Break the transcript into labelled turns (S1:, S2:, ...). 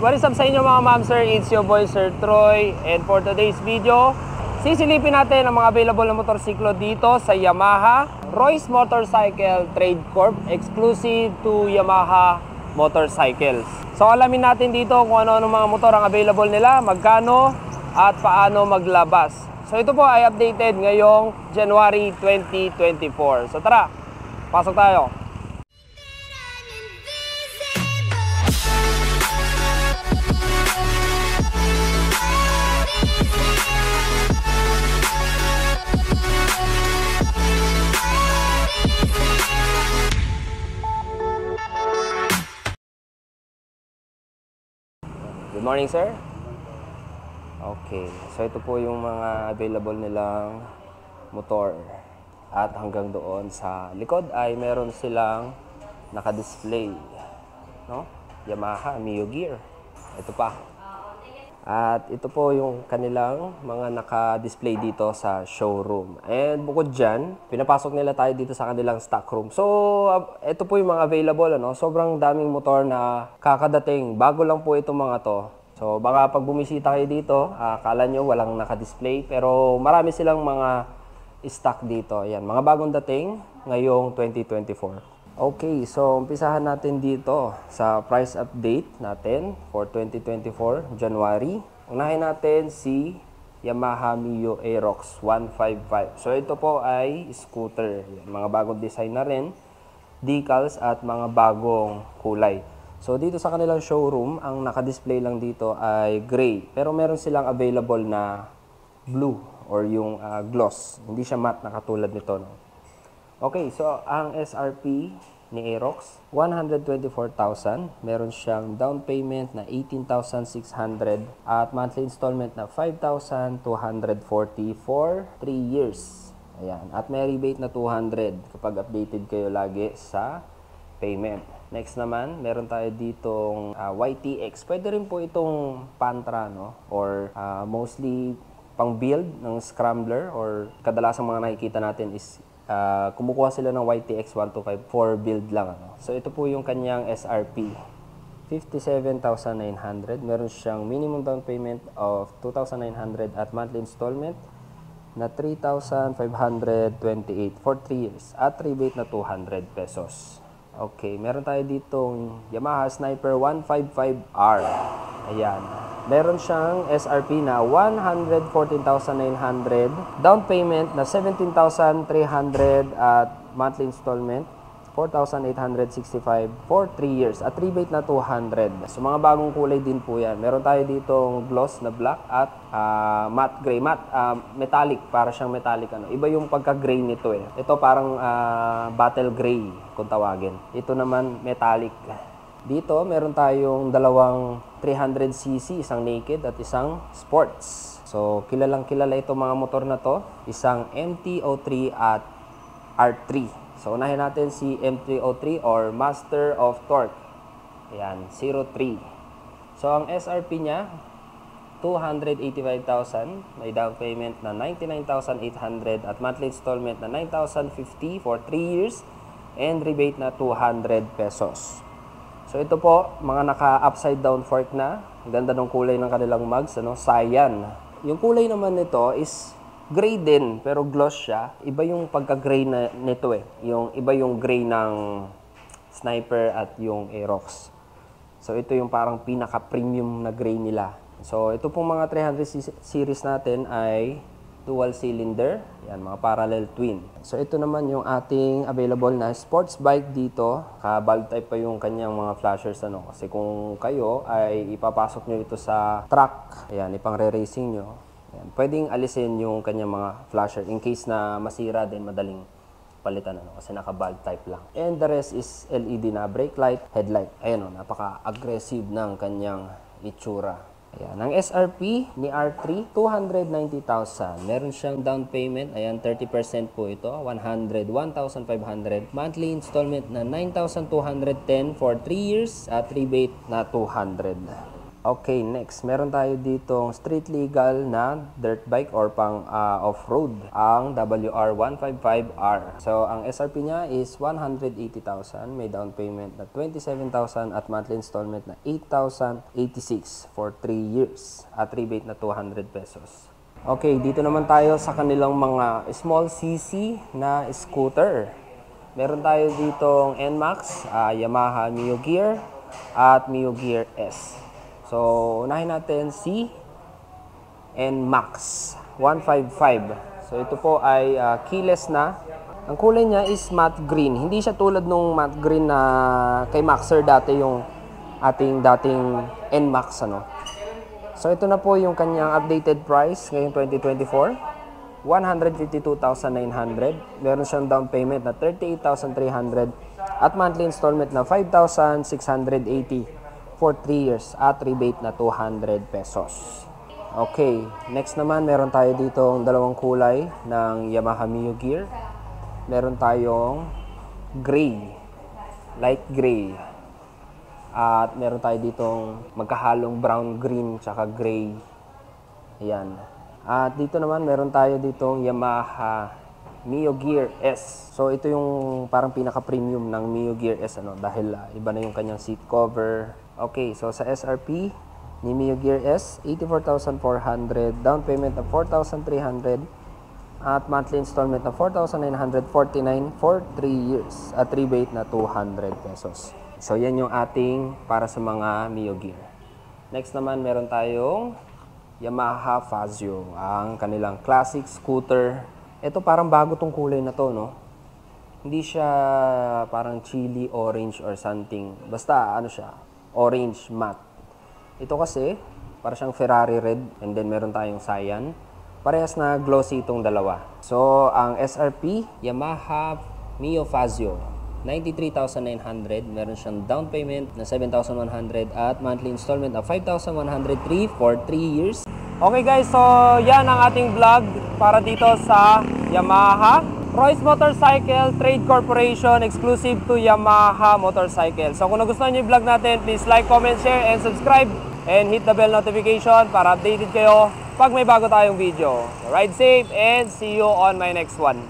S1: What is up sa inyo mga ma'am sir? It's your boy Sir Troy, and for today's video, sisilipin natin ang mga available na motorsiklo dito sa Yamaha Royce Motorcycle Trade Corp, exclusive to Yamaha Motorcycles. So alamin natin dito kung ano-ano mga motor ang available nila, magkano at paano maglabas. So ito po ay updated ngayong January 2024. So tara, pasok tayo. Good morning, sir. Okay, so ito po yung mga available nilang motor. At hanggang doon sa likod ay meron silang naka-display, no? Yamaha Mio Gear. Ito pa. At ito po yung kanilang mga naka-display dito sa showroom. And bukod dyan, pinapasok nila tayo dito sa kanilang stock room. So, ito po yung mga available, ano? Sobrang daming motor na kakadating. Bago lang po itong mga to. So, baka pag bumisita kayo dito, akala nyo walang naka-display. Pero marami silang mga stock dito. Ayan, mga bagong dating ngayong 2024. Okay, so umpisahan natin dito sa price update natin for 2024 January. Unahin natin si Yamaha Mio Aerox 155. So ito po ay scooter. Yan, mga bagong design na rin, decals at mga bagong kulay. So dito sa kanilang showroom, ang naka-display lang dito ay gray. Pero meron silang available na blue or yung gloss. Hindi siya matte na katulad nito, no? Okay, so ang SRP ni Aerox, 124,000. Meron siyang down payment na 18,600 at monthly installment na 5,240 for 3 years. Ayan. At may rebate na 200 kapag updated kayo lagi sa payment. Next naman, meron tayo ditong YTX. Pwede rin po itong Pantra, no? Or mostly pang build ng scrambler, or kadalasang mga nakikita natin is kumukuha sila ng YTX 125 for build lang, ano? So ito po yung kanyang SRP, 57,900. Meron siyang minimum down payment of 2,900 at monthly installment na 3,528 for 3 years at rebate na 200 pesos. Okay, meron tayo ditong Yamaha Sniper 155R. Ayan. Meron siyang SRP na 114,900, down payment na 17,300 at monthly installment 4,865 for 3 years at rebate na 200. So mga bagong kulay din po yan. Meron tayo ditong gloss na black at matte gray. Metallic, para siyang metallic, ano. Iba yung pagka-gray nito eh. Ito parang battle gray kung tawagin. Ito naman metallic. Dito, meron tayong dalawang 300cc, isang naked at isang sports. So, kilalang kilala itong mga motor na to. Isang MT-03 at R3. So, unahin natin si MT-03 or Master of Torque. Ayan, 03. So, ang SRP niya, 285,000. May down payment na 99,800 at monthly installment na 9,050 for 3 years and rebate na 200 pesos. So ito po, mga naka-upside down fork na. Ang ganda ng kulay ng kanilang mugs, ano? Cyan. Yung kulay naman nito is gray din, pero gloss siya. Iba yung pagka-gray na nito eh. Iba yung gray ng Sniper at yung Aerox. So ito yung parang pinaka-premium na gray nila. So ito pong mga 300 series natin ay dual cylinder. Yan, mga parallel twin. So ito naman yung ating available na sports bike dito. Ka-bulb type pa yung kanyang mga flashers, ano. Kasi kung kayo ay ipapasok nyo ito sa truck, ayan, ipang re-racing nyo, ayan, pwedeng alisin yung kanyang mga flasher in case na masira din, madaling palitan, ano, kasi naka-bulb type lang. And the rest is LED na brake light, headlight. Ayan, oh, napaka-aggressive ng kanyang itsura. Ayan, ang SRP ni R3, 290,000. Meron siyang down payment, ayan, 30% po ito, 101,500. Monthly installment na 9,210 for 3 years at rebate na 200. Okay, next, meron tayo ditong street legal na dirt bike or pang off-road, ang WR155R. So, ang SRP niya is 180,000, may down payment na 27,000 at monthly installment na 8,086 for 3 years at rebate na 200 pesos. Okay, dito naman tayo sa kanilang mga small CC na scooter. Meron tayo ditong NMAX, Yamaha Mio Gear at Mio Gear S. So, unahin natin si NMAX 155. So, ito po ay keyless na. Ang kulay niya is matte green. Hindi siya tulad nung matte green na kay Maxer dati, yung ating dating NMAX, ano. So, ito na po yung kanyang updated price ngayong 2024. 152,900. Meron siyang down payment na 38,300 at monthly installment na 5,680 for 3 years at rebate na 200 pesos. Okay, next naman meron tayo ditong dalawang kulay ng Yamaha Mio Gear. Meron tayong gray, light gray. At meron tayo ditong magkahalong brown, green, tsaka gray. Ayan. At dito naman meron tayo ditong Yamaha Mio Gear S. So ito yung parang pinaka-premium ng Mio Gear S, ano, dahil iba na yung kanyang seat cover. Okay, so sa SRP ni Mio Gear S, 84,400, down payment na 4,300 at monthly installment na 4,949 for 3 years at rebate na 200 pesos. So yan yung ating para sa mga Mio Gear. Next naman meron tayong Yamaha Fazio, ang kanilang classic scooter. Ito parang bago tong kulay na to, no? Hindi siya parang chili orange or something. Basta ano siya, orange matte. Ito kasi para siyang Ferrari red, and then meron tayong cyan. Parehas na glossy itong dalawa. So ang SRP Yamaha Mio Fazio 93,900, meron siyang down payment na 7,100 at monthly installment na 5,103 for 3 years. Okay guys, so yan ang ating vlog para dito sa Yamaha Royce Motorcycle Trade Corporation, exclusive to Yamaha Motorcycle. So kung nagustuhan niyo yung vlog natin, please like, comment, share, and subscribe. And hit the bell notification para updated kayo pag may bago tayong video. Ride safe and see you on my next one.